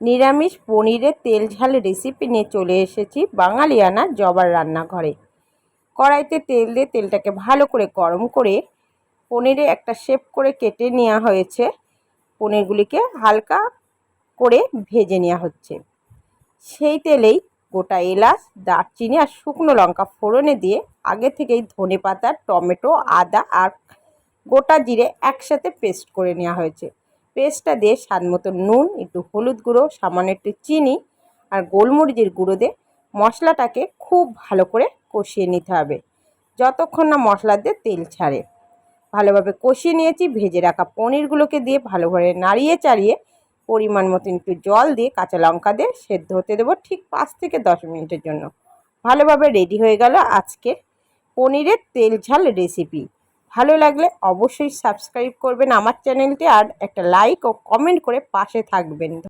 নিরামিষ পনিরের তেল ঝাল রেসিপি নিয়ে চলে এসেছি বাঙালিয়ানা জবার রান্নাঘরে। কড়াইতে তেল দিয়ে তেলটাকে ভালো করে গরম করে পনিরে একটা শেপ করে কেটে নেওয়া হয়েছে। পনিরগুলিকে হালকা করে ভেজে নেওয়া হচ্ছে। সেই তেলেই গোটা এলাচ, দারচিনি আর শুকনো লঙ্কা ফোড়নে দিয়ে আগে থেকেই ধনেপাতা, টমেটো, আদা আর গোটা জিরে একসাথে পেস্ট করে নেওয়া হয়েছে। পেস্টটা দিয়ে স্বাদ মতো নুন, একটু হলুদ গুঁড়ো, সামান্য একটু চিনি আর গোলমরিচের গুঁড়ো দিয়ে মশলাটাকে খুব ভালো করে কষিয়ে নিতে হবে যতক্ষণ না মশলা দিয়ে তেল ছাড়ে। ভালোভাবে কষিয়ে নিয়েছি। ভেজে রাখা পনিরগুলোকে দিয়ে ভালোভাবে নাড়িয়ে চাড়িয়ে পরিমাণ মতো একটু জল দিয়ে কাঁচা লঙ্কা দিয়ে সেদ্ধ হতে দেবো ঠিক 5 থেকে 10 মিনিটের জন্য। ভালোভাবে রেডি হয়ে গেল আজকের পনিরের তেল ঝাল রেসিপি। ভালো লাগলে অবশ্যই সাবস্ক্রাইব করবেন আমার চ্যানেলটি আর একটা লাইক ও কমেন্ট করে পাশে থাকবেন।